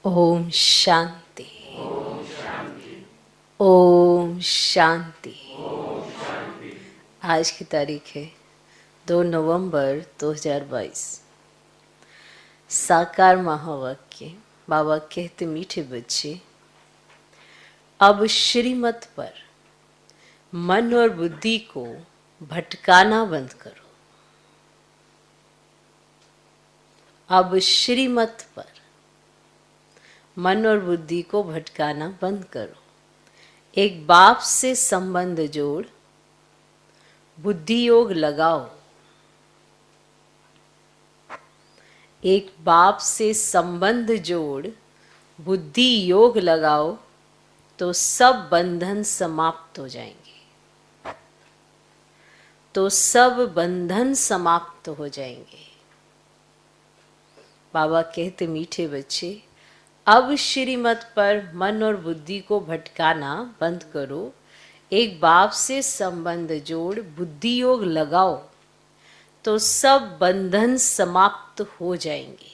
ओम शांति। ओम शांति। आज की तारीख है 2 नवंबर 2022। साकार महावाक्य। बाबा कहते, मीठे बच्चे, अब श्रीमत पर मन और बुद्धि को भटकाना बंद करो। अब श्रीमत पर मन और बुद्धि को भटकाना बंद करो। एक बाप से संबंध जोड़, बुद्धि योग लगाओ। एक बाप से संबंध जोड़, बुद्धि योग लगाओ तो सब बंधन समाप्त हो जाएंगे। तो सब बंधन समाप्त हो जाएंगे। बाबा कहते, मीठे बच्चे, अब श्रीमत पर मन और बुद्धि को भटकाना बंद करो। एक बाप से संबंध जोड़, बुद्धि योग लगाओ तो सब बंधन समाप्त हो जाएंगे।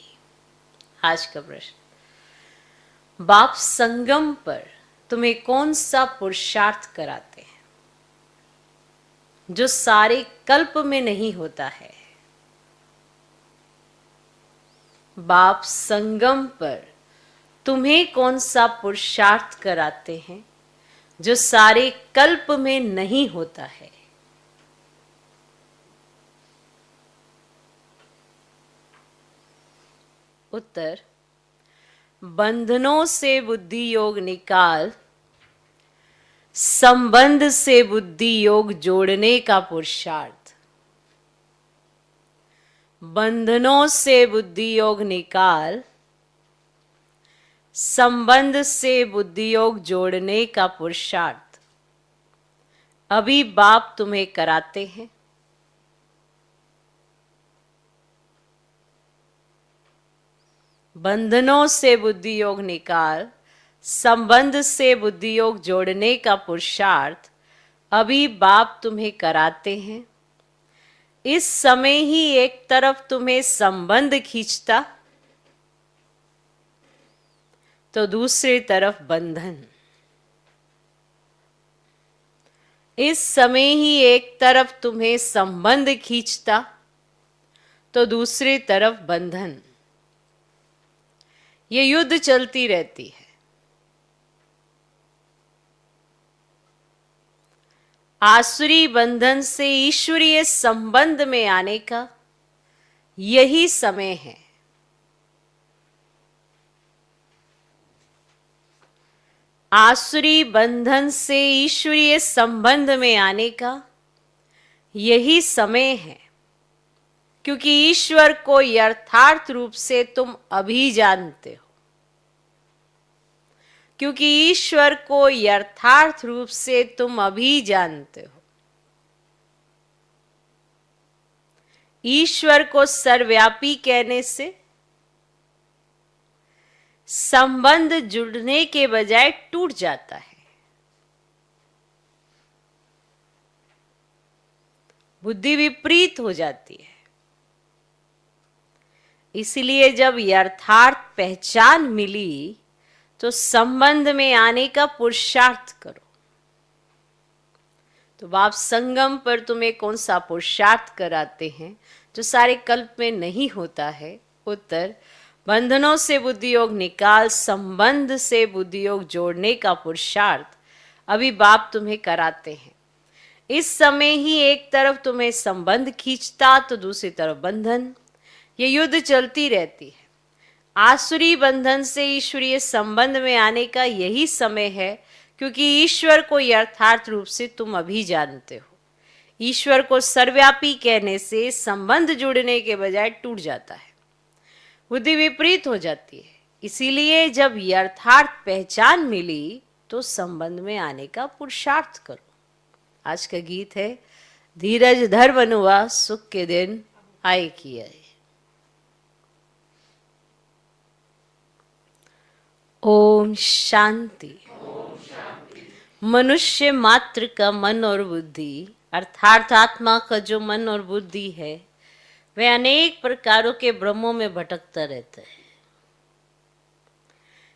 आज का प्रश्न, बाप संगम पर तुम्हें कौन सा पुरुषार्थ कराते हैं जो सारे कल्प में नहीं होता है? बाप संगम पर तुम्हें कौन सा पुरुषार्थ कराते हैं जो सारे कल्प में नहीं होता है? उत्तर, बंधनों से बुद्धि योग निकाल, संबंध से बुद्धि योग जोड़ने का पुरुषार्थ। बंधनों से बुद्धि योग निकाल, संबंध से बुद्धि योग जोड़ने का पुरुषार्थ अभी बाप तुम्हें कराते हैं। बंधनों से बुद्धि योग निकाल, संबंध से बुद्धि योग जोड़ने का पुरुषार्थ अभी बाप तुम्हें कराते हैं। इस समय ही एक तरफ तुम्हें संबंध खींचता तो दूसरी तरफ बंधन। इस समय ही एक तरफ तुम्हें संबंध खींचता तो दूसरी तरफ बंधन। ये युद्ध चलती रहती है। आसुरी बंधन से ईश्वरीय संबंध में आने का यही समय है। आसुरी बंधन से ईश्वरीय संबंध में आने का यही समय है, क्योंकि ईश्वर को यथार्थ रूप से तुम अभी जानते हो। क्योंकि ईश्वर को यथार्थ रूप से तुम अभी जानते हो। ईश्वर को सर्वव्यापी कहने से संबंध जुड़ने के बजाय टूट जाता है। बुद्धि विपरीत हो जाती है। इसलिए जब यथार्थ पहचान मिली तो संबंध में आने का पुरुषार्थ करो। तो बाप संगम पर तुम्हें कौन सा पुरुषार्थ कराते हैं जो सारे कल्प में नहीं होता है? उत्तर, बंधनों से बुद्धि योग निकाल, संबंध से बुद्धि योग जोड़ने का पुरुषार्थ अभी बाप तुम्हें कराते हैं। इस समय ही एक तरफ तुम्हें संबंध खींचता तो दूसरी तरफ बंधन। ये युद्ध चलती रहती है। आसुरी बंधन से ईश्वरीय संबंध में आने का यही समय है, क्योंकि ईश्वर को यथार्थ रूप से तुम अभी जानते हो। ईश्वर को सर्वव्यापी कहने से संबंध जुड़ने के बजाय टूट जाता है। बुद्धि विपरीत हो जाती है। इसीलिए जब यथार्थ पहचान मिली तो संबंध में आने का पुरुषार्थ करो। आज का गीत है, धीरज धर बनुआ, सुख के दिन आए कि आए। ओम शांति। मनुष्य मात्र का मन और बुद्धि, अर्थात आत्मा का जो मन और बुद्धि है, वह अनेक प्रकारों के भ्रमों में भटकता रहता है।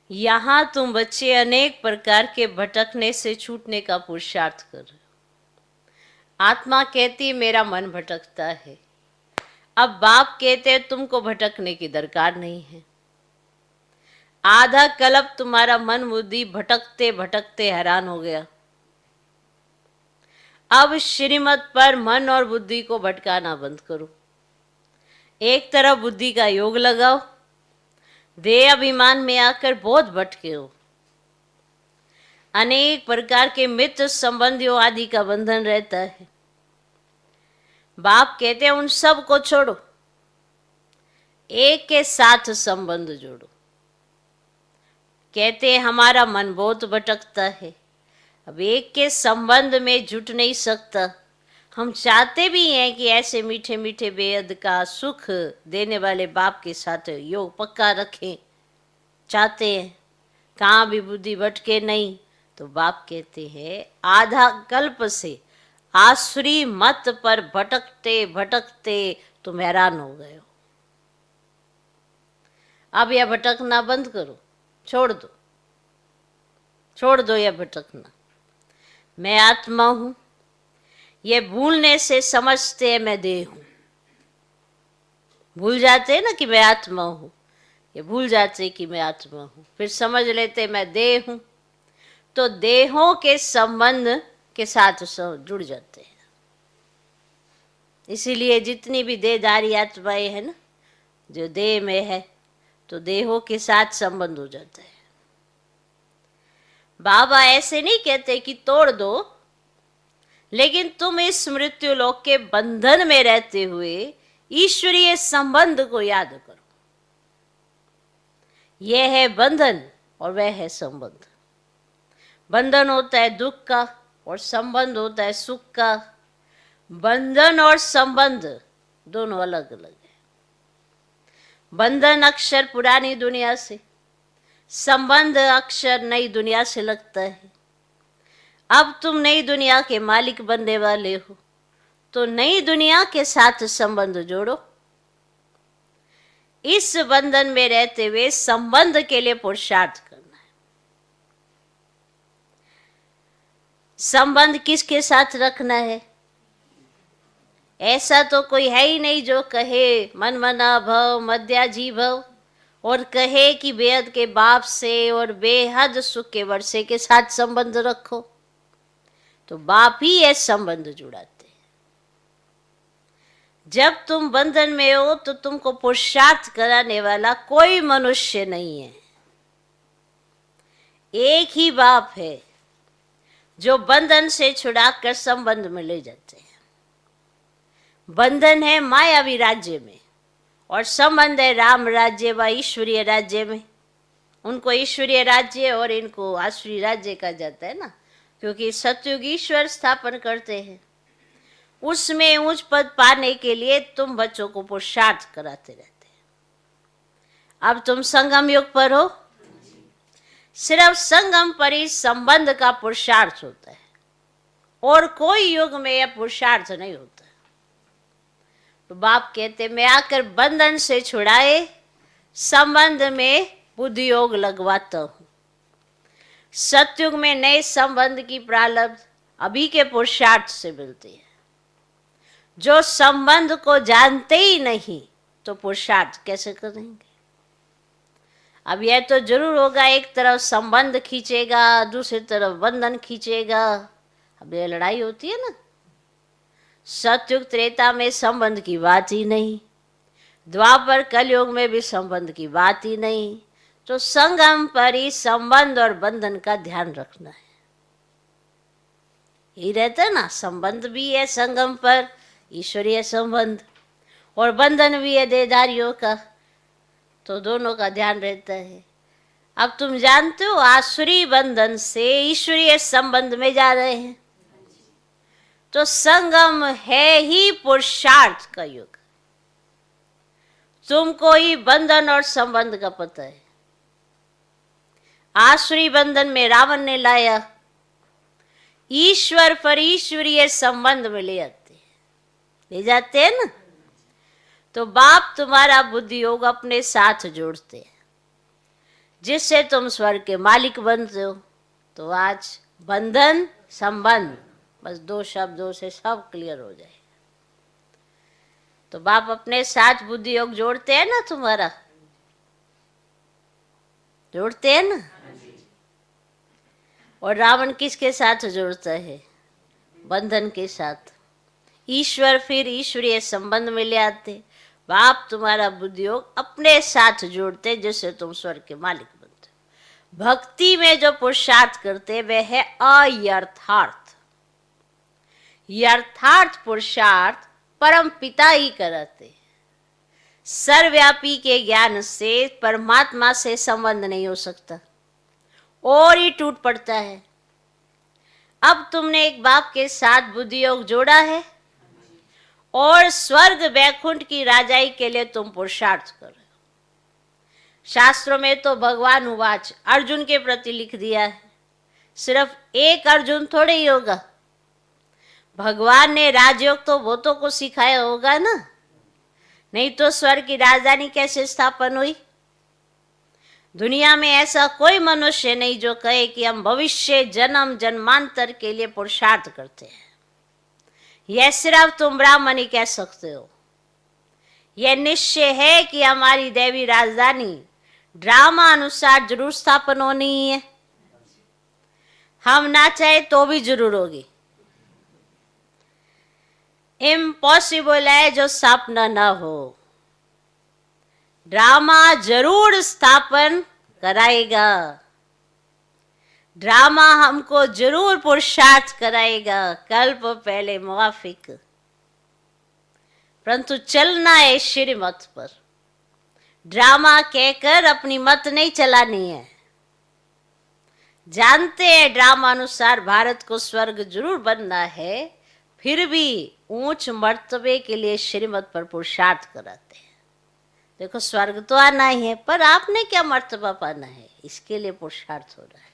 यहां तुम बच्चे अनेक प्रकार के भटकने से छूटने का पुरुषार्थ कर रहे हो। आत्मा कहती मेरा मन भटकता है। अब बाप कहते तुमको भटकने की दरकार नहीं है। आधा कल्प तुम्हारा मन बुद्धि भटकते भटकते हैरान हो गया। अब श्रीमत पर मन और बुद्धि को भटकाना बंद करो। एक तरफ बुद्धि का योग लगाओ। देह अभिमान में आकर बहुत भटके हो। अनेक प्रकार के मित्र संबंधियों आदि का बंधन रहता है। बाप कहते हैं उन सब को छोड़ो, एक के साथ संबंध जोड़ो। कहते हैं हमारा मन बहुत भटकता है, अब एक के संबंध में जुट नहीं सकता। हम चाहते भी हैं कि ऐसे मीठे मीठे बेहद का सुख देने वाले बाप के साथ योग पक्का रखें, चाहते हैं, कहाँ भी बुद्धि भटके नहीं। तो बाप कहते हैं आधा कल्प से आसुरी मत पर भटकते भटकते तुम हैरान हो गए हो। अब यह भटकना बंद करो, छोड़ दो, छोड़ दो यह भटकना। मैं आत्मा हूं, ये भूलने से समझते हैं मैं देह हूं। भूल जाते हैं ना कि मैं आत्मा हूं, ये भूल जाते कि मैं आत्मा हूं, फिर समझ लेते मैं देह हूं। तो देहों के संबंध के साथ जुड़ जाते हैं। इसीलिए जितनी भी देहधारी आत्माएं है ना, जो देह में है, तो देहों के साथ संबंध हो जाता है। बाबा ऐसे नहीं कहते कि तोड़ दो, लेकिन तुम इस मृत्यु लोक के बंधन में रहते हुए ईश्वरीय संबंध को याद करो। यह है बंधन और वह है संबंध। बंधन होता है दुख का और संबंध होता है सुख का। बंधन और संबंध दोनों अलग अलग है। बंधन अक्षर पुरानी दुनिया से, संबंध अक्षर नई दुनिया से लगता है। अब तुम नई दुनिया के मालिक बनने वाले हो, तो नई दुनिया के साथ संबंध जोड़ो। इस बंधन में रहते हुए संबंध के लिए पुरुषार्थ करना है। संबंध किसके साथ रखना है? ऐसा तो कोई है ही नहीं जो कहे मन मना भव मध्याजी भव, और कहे कि बेहद के बाप से और बेहद सुख के वर्षे के साथ संबंध रखो। तो बाप ही ये संबंध जुड़ाते हैं। जब तुम बंधन में हो तो तुमको पुरुषार्थ कराने वाला कोई मनुष्य नहीं है। एक ही बाप है जो बंधन से छुड़ाकर संबंध में ले जाते हैं। बंधन है मायावी राज्य में और संबंध है राम राज्य व ईश्वरीय राज्य में। उनको ईश्वरीय राज्य और इनको आसुरी राज्य कहा जाता है ना, क्योंकि सतयुग ईश्वर स्थापन करते हैं। उसमें उच्च पद पाने के लिए तुम बच्चों को पुरुषार्थ कराते रहते हैं। अब तुम संगम युग पर हो, सिर्फ संगम पर ही संबंध का पुरुषार्थ होता है, और कोई युग में यह पुरुषार्थ नहीं होता। तो बाप कहते मैं आकर बंधन से छुड़ाए, संबंध में बुद्धि योग लगवाता हूं। सतयुग में नए संबंध की प्रारब्ध अभी के पुरुषार्थ से मिलती है। जो संबंध को जानते ही नहीं तो पुरुषार्थ कैसे करेंगे? अब यह तो जरूर होगा, एक तरफ संबंध खींचेगा, दूसरी तरफ बंधन खींचेगा। अब यह लड़ाई होती है ना। सतयुग त्रेता में संबंध की बात ही नहीं, द्वापर कलयुग में भी संबंध की बात ही नहीं। तो संगम पर ही संबंध और बंधन का ध्यान रखना है। यही रहता है ना, संबंध भी है संगम पर, ईश्वरीय संबंध, और बंधन भी है देहधारियों का, तो दोनों का ध्यान रहता है। अब तुम जानते हो आसुरी बंधन से ईश्वरीय संबंध में जा रहे हैं, तो संगम है ही पुरुषार्थ का युग। तुमको ही बंधन और संबंध का पता है। आसुरी बंधन में रावण ने लाया, ईश्वर पर ईश्वरीय संबंध में ले जाते हैं ना। तो बाप तुम्हारा बुद्धि योग अपने साथ जोड़ते हैं। जिससे तुम स्वर्ग के मालिक बनते हो। तो आज बंधन संबंध, बस 2 शब्दों से सब क्लियर हो जाए। तो बाप अपने साथ बुद्धि योग जोड़ते हैं ना, तुम्हारा जोड़ते हैं ना। और रावण किसके साथ जोड़ता है? बंधन के साथ। ईश्वर फिर ईश्वरीय संबंध में ले आते, बाप तुम्हारा बुद्धि योग अपने साथ जोड़ते जिससे तुम स्वर्ग के मालिक बनते। भक्ति में जो पुरुषार्थ करते वह है अयर्थार्थ। यथार्थ पुरुषार्थ परम पिता ही कराते। सर्वव्यापी के ज्ञान से परमात्मा से संबंध नहीं हो सकता और ही टूट पड़ता है। अब तुमने एक बाप के साथ बुद्धि योग जोड़ा है और स्वर्ग वैकुंठ की राजाई के लिए तुम पुरुषार्थ कर रहे हो। शास्त्रों में तो भगवान उवाच अर्जुन के प्रति लिख दिया है। सिर्फ एक अर्जुन थोड़े ही होगा, भगवान ने राजयोग तो बहुतों को सिखाया होगा ना, नहीं तो स्वर्ग की राजधानी कैसे स्थापन हुई? दुनिया में ऐसा कोई मनुष्य नहीं जो कहे कि हम भविष्य जन्म जन्मांतर के लिए पुरुषार्थ करते हैं। यह सिर्फ तुम ब्राह्मण ही कह सकते हो। यह निश्चय है कि हमारी देवी राजधानी ड्रामा अनुसार जरूर स्थापन होनी ही है। हम ना चाहे तो भी जरूर होगी। इम्पॉसिबल है जो सपना ना हो। ड्रामा जरूर स्थापन कराएगा, ड्रामा हमको जरूर पुरुषार्थ कराएगा कल्प पहले मुआफिक, परंतु चलना है श्रीमत पर। ड्रामा कहकर अपनी मत नहीं चलानी है। जानते हैं ड्रामा अनुसार भारत को स्वर्ग जरूर बनना है, फिर भी ऊंच मर्तबे के लिए श्रीमत पर पुरुषार्थ कराते हैं। देखो स्वर्ग तो आना ही है, पर आपने क्या मर्तबा पाना है, इसके लिए पुरुषार्थ हो रहा है।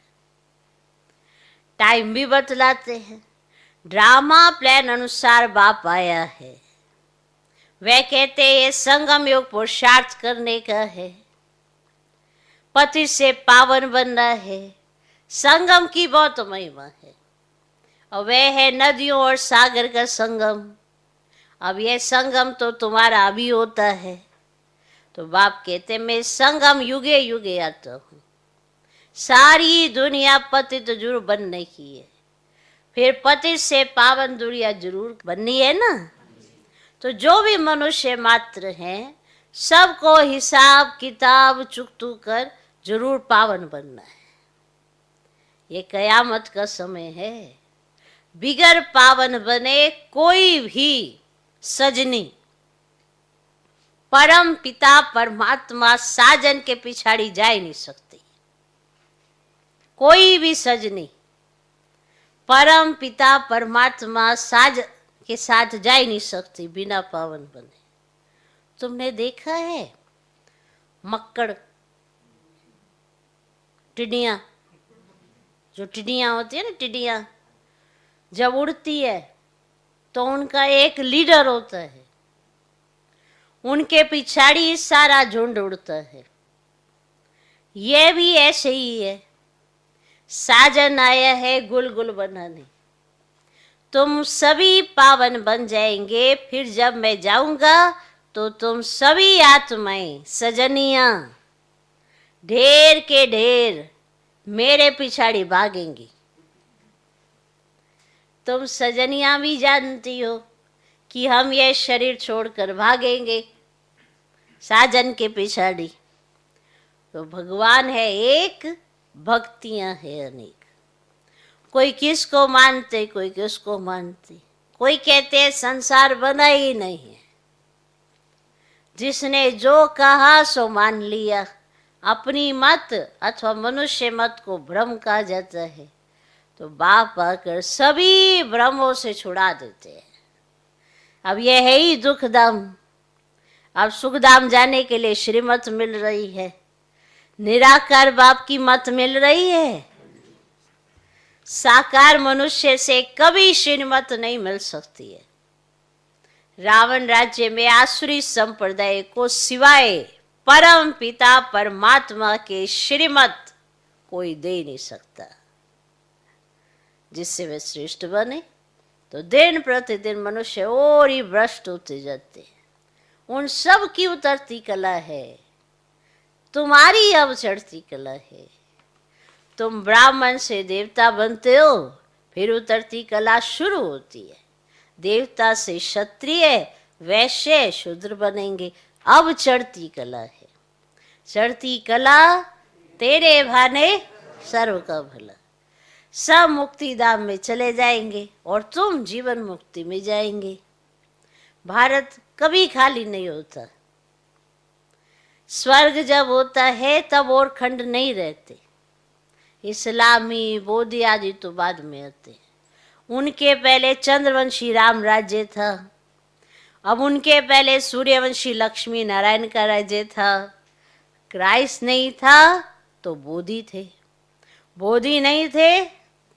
टाइम भी बतलाते हैं। ड्रामा प्लान अनुसार बाप आया है। वह कहते हैं ये संगम योग पुरुषार्थ करने का है, पति से पावन बनना है। संगम की बहुत महिमा है और वह है नदियों और सागर का संगम। अब यह संगम तो तुम्हारा अभी होता है। तो बाप कहते मैं संगम युगे युगे आता हूँ। सारी दुनिया पतित जरूर बनने की है, फिर पतित से पावन दुनिया जरूर बननी है ना। तो जो भी मनुष्य मात्र हैं सबको हिसाब किताब चुकतू कर जरूर पावन बनना है। ये कयामत का समय है। बिगर पावन बने कोई भी सजनी परम पिता परमात्मा साजन के पिछाड़ी जा ही नहीं सकती। कोई भी सजनी परम पिता परमात्मा साज के साथ जा ही नहीं सकती बिना पावन बने। तुमने देखा है मक्कड़ टिड्डियां, जो टिड्डियां होती है ना, टिड्डियां जब उड़ती है तो उनका एक लीडर होता है, उनके पिछाड़ी सारा झुंड उड़ता है। ये भी ऐसे ही है। साजन आया है गुल गुल बनाने। तुम सभी पावन बन जाएंगे, फिर जब मैं जाऊंगा तो तुम सभी आत्माएं सजनियां ढेर के ढेर मेरे पिछाड़ी भागेंगी। तुम सजनियां भी जानती हो कि हम ये शरीर छोड़कर भागेंगे साजन के पिछाड़ी। तो भगवान है एक, भक्तियां है अनेक। कोई किसको मानते, कोई किसको मानते। कोई कहते हैं संसार बना ही नहीं है। जिसने जो कहा सो मान लिया। अपनी मत अथवा मनुष्य मत को भ्रम कहा जाता है। तो बाप आकर सभी भ्रमों से छुड़ा देते हैं। अब यह है ही दुखधाम। अब सुखधाम जाने के लिए श्रीमत मिल रही है। निराकार बाप की मत मिल रही है। साकार मनुष्य से कभी श्रीमत नहीं मिल सकती है। रावण राज्य में आसुरी संप्रदाय को सिवाय परम पिता परमात्मा के श्रीमत कोई दे नहीं सकता। जिससे वे श्रेष्ठ बने तो दिन प्रतिदिन मनुष्य और ही भ्रष्ट होते जाते हैं। उन सब की उतरती कला है, तुम्हारी अब चढ़ती कला है। तुम ब्राह्मण से देवता बनते हो, फिर उतरती कला शुरू होती है। देवता से क्षत्रिय, वैश्य, शूद्र बनेंगे। अब चढ़ती कला है। चढ़ती कला तेरे भाने सर्व का भला। सब मुक्ति धाम में चले जाएंगे और तुम जीवन मुक्ति में जाएंगे। भारत कभी खाली नहीं होता। स्वर्ग जब होता है तब और खंड नहीं रहते। इस्लामी, बौद्ध आदि तो बाद में आते हैं। उनके पहले चंद्रवंशी राम राज्य था। अब उनके पहले सूर्यवंशी लक्ष्मी नारायण का राज्य था। क्राइस्ट नहीं था तो बोधि थे, बोधि नहीं थे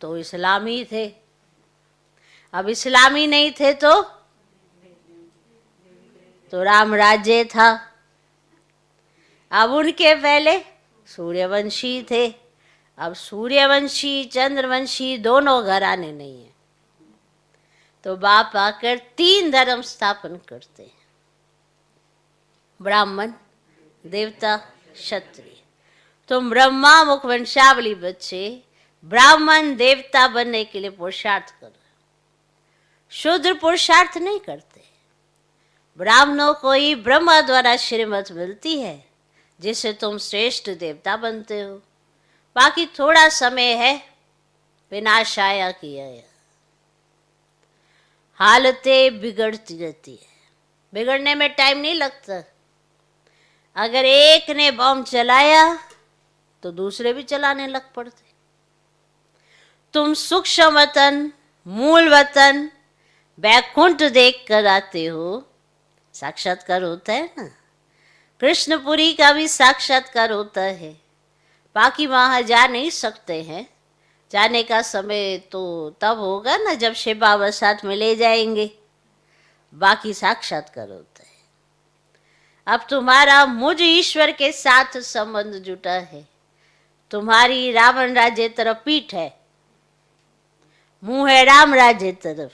तो इस्लामी थे, अब इस्लामी नहीं थे तो राम राज्य था। अब उनके पहले सूर्यवंशी थे। अब सूर्यवंशी चंद्रवंशी दोनों घराने नहीं है तो बाप आकर 3 धर्म स्थापन करते हैं, ब्राह्मण, देवता, क्षत्रिय। तुम ब्रह्मा मुख वंशावली बच्चे ब्राह्मण देवता बनने के लिए पुरुषार्थ करो। शूद्र पुरुषार्थ नहीं करते। ब्राह्मणों को ही ब्रह्मा द्वारा श्रीमत मिलती है जिससे तुम श्रेष्ठ देवता बनते हो। बाकी थोड़ा समय है, विनाश आया कि आया। हालतें बिगड़ती रहती है, बिगड़ने में टाइम नहीं लगता। अगर एक ने बम चलाया तो दूसरे भी चलाने लग पड़ते। तुम सूक्ष्म वतन, मूल वतन, बैकुंठ देख कर आते हो। साक्षात्कार होता है ना, कृष्णपुरी का भी साक्षात्कार होता है। बाकी वहाँ जा नहीं सकते हैं। जाने का समय तो तब होगा ना जब शिव बाबा साथ में ले जाएंगे। बाकी साक्षात्कार होता है। अब तुम्हारा मुझ ईश्वर के साथ संबंध जुटा है। तुम्हारी रावण राज्य तरफ पीठ है, मुंह है राम राज्य तरफ।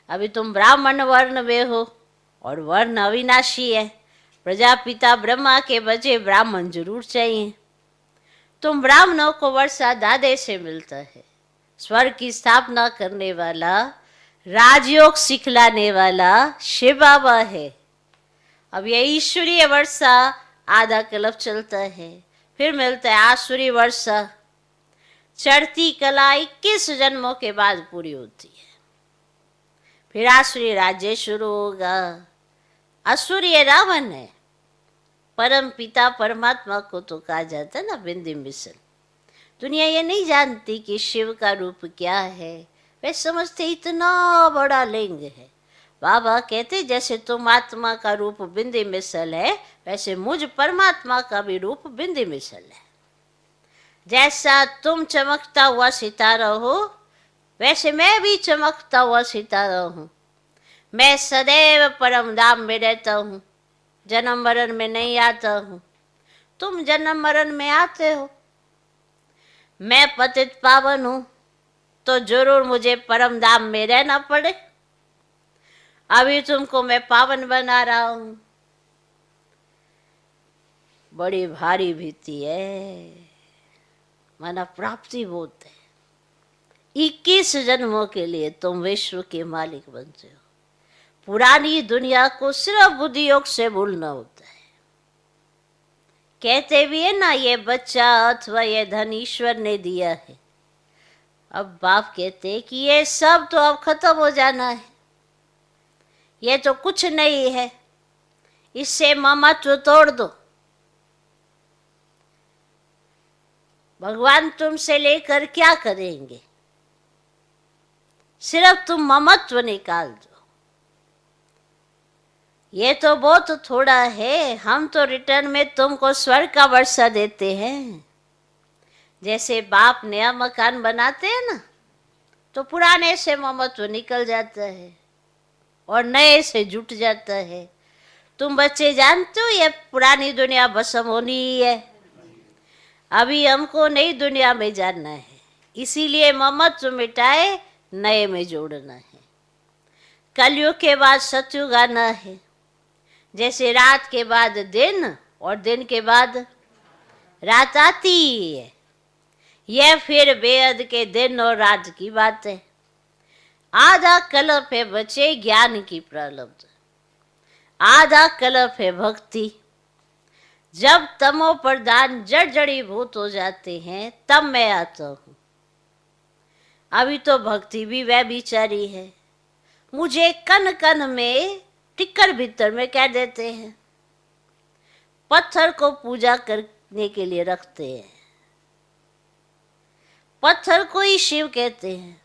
अभी तुम ब्राह्मण वर्ण में हो और वर्ण अविनाशी है। प्रजापिता ब्रह्मा के बचे ब्राह्मण जरूर चाहिए। तुम ब्राह्मणों को वर्षा दादे से मिलता है। स्वर्ग की स्थापना करने वाला, राजयोग सिखलाने वाला शिव बाबा है। अब ये ईश्वरीय वर्षा आधा कल्प चलता है, फिर मिलता है आसुरी वर्षा। चढ़ती कला 21 जन्मों के बाद पूरी होती है। फिर आसुरी राज्य शुरू होगा। असुरी रावण है। परम पिता परमात्मा को तो कहा जाता है ना बिंदी मिसल। दुनिया ये नहीं जानती कि शिव का रूप क्या है। वे समझते इतना बड़ा लिंग है। बाबा कहते जैसे तुम आत्मा का रूप बिंदी मिसल है, वैसे मुझ परमात्मा का भी रूप बिंदी मिसल है। जैसा तुम चमकता हुआ सितारा हो, वैसे मैं भी चमकता हुआ सितारा हूँ। मैं सदैव परम धाम में रहता हूँ, जन्म मरण में नहीं आता हूँ। तुम जन्म मरण में आते हो। मैं पतित पावन हूँ तो जरूर मुझे परम धाम में रहना पड़े। अभी तुमको मैं पावन बना रहा हूँ। बड़ी भारी भीति है, माना प्राप्ति बहुत है। 21 जन्मों के लिए तुम विश्व के मालिक बनते हो। पुरानी दुनिया को सिर्फ बुद्धि योग से भूलना होता है। कहते भी है ना, ये बच्चा अथवा ये धन ईश्वर ने दिया है। अब बाप कहते कि ये सब तो अब खत्म हो जाना है, ये तो कुछ नहीं है, इससे ममत्व तोड़ दो। भगवान तुमसे लेकर क्या करेंगे? सिर्फ तुम ममत्व निकाल दो। ये तो बहुत थोड़ा है। हम तो रिटर्न में तुमको स्वर्ग का वर्षा देते हैं। जैसे बाप नया मकान बनाते हैं ना, तो पुराने से ममत्व निकल जाता है और नए से जुट जाता है। तुम बच्चे जानते हो ये पुरानी दुनिया भस्म होनी ही है, अभी हमको नई दुनिया में जानना है, इसीलिए ममत्व मिटाए नए में जोड़ना है। कलयुग के बाद सतयुग आना है, जैसे रात के बाद दिन और दिन के बाद रात आती ही है, यह फिर बेअद के दिन और रात की बात है। आधा कल्प है बचे ज्ञान की प्रलब्ध, आधा कल्प है भक्ति। जब तमो प्रधान जड़ जड़ीभूत हो जाते हैं तब मैं आता हूं। अभी तो भक्ति भी वह बिचारी है, मुझे कन कन में टिक्कर भीतर में कह देते हैं, पत्थर को पूजा करने के लिए रखते हैं, पत्थर को ही शिव कहते हैं,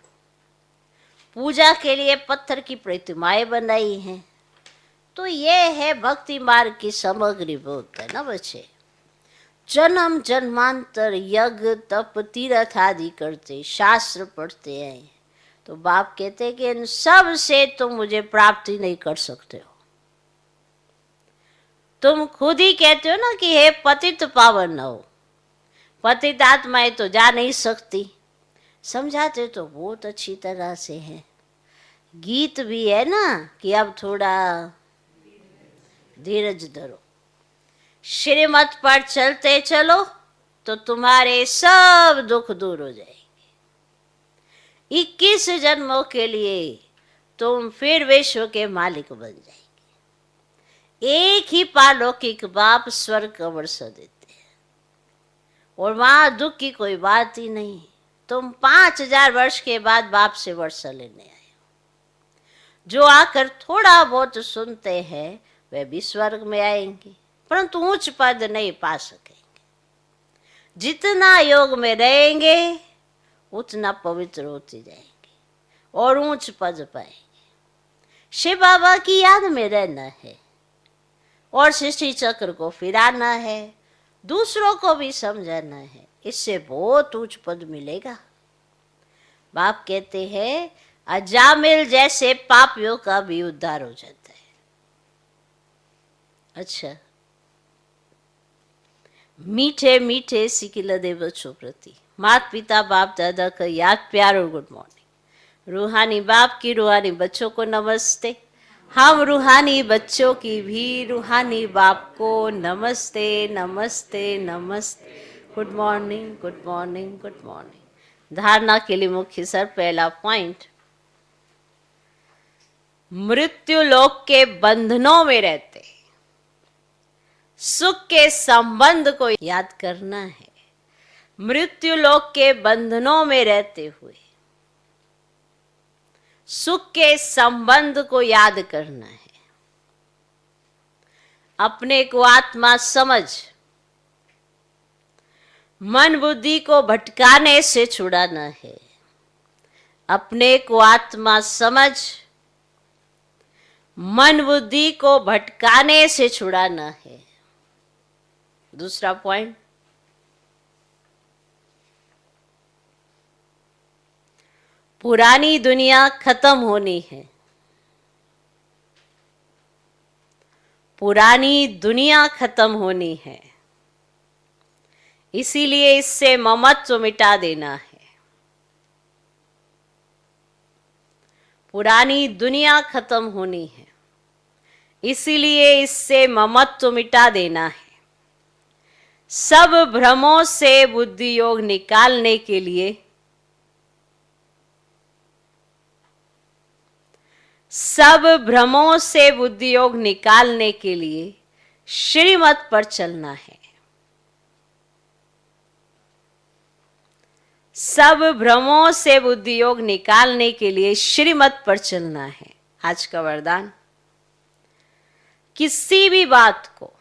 पूजा के लिए पत्थर की प्रतिमाएं बनाई हैं। तो ये है भक्ति मार्ग की समग्री बोध है ना बच्चे। जन्म जन्मांतर यज्ञ तप तीर्थ आदि करते, शास्त्र पढ़ते हैं, तो बाप कहते हैं कि इन सब से तुम मुझे प्राप्ति नहीं कर सकते हो। तुम खुद ही कहते हो ना कि हे पतित पावन हो, पतित आत्माएं तो जा नहीं सकती। समझाते तो बहुत अच्छी तरह से है, गीत भी है ना कि अब थोड़ा धीरज धरो, श्रीमत पर चलते चलो तो तुम्हारे सब दुख दूर हो जाएंगे। 21 जन्मों के लिए तुम फिर विश्व के मालिक बन जाएंगे। एक ही पालौकिक बाप स्वर्ग का वर्षा देते हैं और वहां दुख की कोई बात ही नहीं। तुम 5000 वर्ष के बाद बाप से वर्षा लेने आए हो। जो आकर थोड़ा बहुत सुनते हैं वे भी स्वर्ग में आएंगे, परंतु उच्च पद नहीं पा सकेंगे। जितना योग में रहेंगे उतना पवित्र होते जाएंगे और ऊंच पद पाएंगे। शिव बाबा की याद में रहना है और सृष्टि चक्र को फिराना है, दूसरों को भी समझाना है, इससे बहुत उच्च पद मिलेगा। बाप कहते हैं अजामिल जैसे पापियों का भी उद्धार हो जाता है। अच्छा, मीठे मीठे सिकिला दे बच्चों प्रति माता पिता बाप दादा का याद प्यार और गुड मॉर्निंग। रूहानी बाप की रूहानी बच्चों को नमस्ते। हम रूहानी बच्चों की भी रूहानी बाप को नमस्ते नमस्ते नमस्ते। Good morning good morning good morning. धारणा के लिए मुख्य सर पहला पॉइंट, मृत्यु लोक के बंधनों में रहते सुख के संबंध को याद करना है। मृत्यु लोक के बंधनों में रहते हुए सुख के संबंध को याद करना है। अपने को आत्मा समझ मन बुद्धि को भटकाने से छुड़ाना है। अपने को आत्मा समझ मन बुद्धि को भटकाने से छुड़ाना है। दूसरा पॉइंट, पुरानी दुनिया खत्म होनी है। पुरानी दुनिया खत्म होनी है, इसीलिए इससे ममत्व मिटा देना है। पुरानी दुनिया खत्म होनी है, इसीलिए इससे ममत्व मिटा देना है। सब भ्रमों से बुद्धि योग निकालने के लिए, सब भ्रमों से बुद्धि योग निकालने के लिए श्रीमत पर चलना है। सब भ्रमों से बुद्धि योग निकालने के लिए श्रीमत पर चलना है। आज का वरदान, किसी भी बात को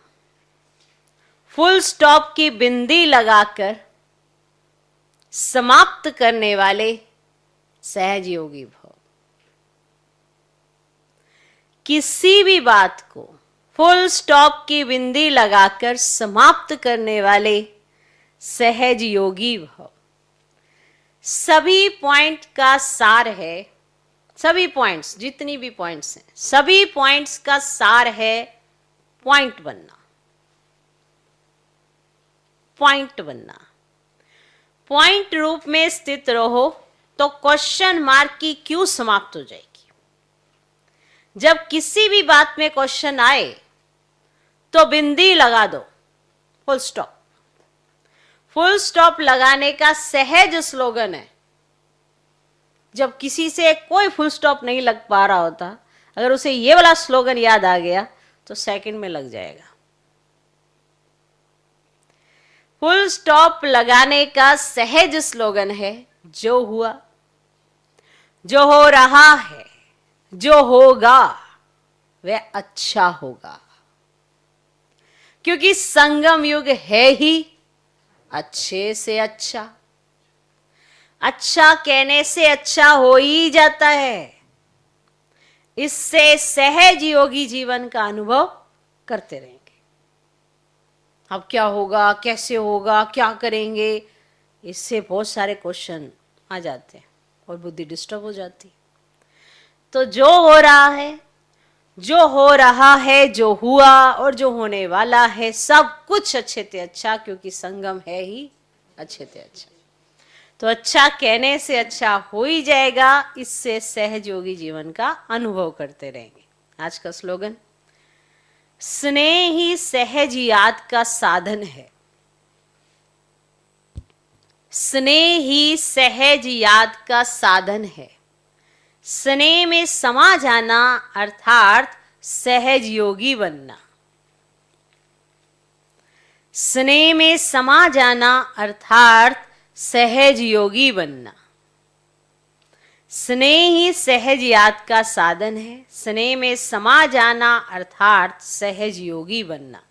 फुल स्टॉप की बिंदी लगाकर समाप्त करने वाले सहज योगी भव। किसी भी बात को फुल स्टॉप की बिंदी लगाकर समाप्त करने वाले सहज योगी भव। सभी पॉइंट का सार है, सभी पॉइंट्स जितनी भी पॉइंट्स हैं, सभी पॉइंट्स का सार है पॉइंट बनना, पॉइंट बनना। पॉइंट रूप में स्थित रहो तो क्वेश्चन मार्क की क्यू समाप्त हो जाएगी। जब किसी भी बात में क्वेश्चन आए तो बिंदी लगा दो, फुल स्टॉप। फुल स्टॉप लगाने का सहज स्लोगन है। जब किसी से कोई फुल स्टॉप नहीं लग पा रहा होता, अगर उसे ये वाला स्लोगन याद आ गया तो सेकंड में लग जाएगा। फुल स्टॉप लगाने का सहज स्लोगन है, जो हुआ, जो हो रहा है, जो होगा वह अच्छा होगा। क्योंकि संगम युग है ही अच्छे से अच्छा। अच्छा कहने से अच्छा हो ही जाता है। इससे सहज योगी जीवन का अनुभव करते रहेंगे। अब क्या होगा, कैसे होगा, क्या करेंगे, इससे बहुत सारे क्वेश्चन आ जाते हैं और बुद्धि डिस्टर्ब हो जाती। तो जो हो रहा है, जो हो रहा है, जो हुआ और जो होने वाला है, सब कुछ अच्छे से अच्छा, क्योंकि संगम है ही अच्छे से अच्छा। तो अच्छा कहने से अच्छा हो ही जाएगा। इससे सहज योगी जीवन का अनुभव करते रहेंगे। आज का स्लोगन, स्नेह ही सहज याद का साधन है। स्नेह ही सहज याद का साधन है। स्नेह में समा जाना अर्थात सहज योगी बनना। स्नेह में समा जाना अर्थात सहज योगी बनना। स्नेह ही सहज याद का साधन है। स्नेह में समा जाना अर्थात सहज योगी बनना।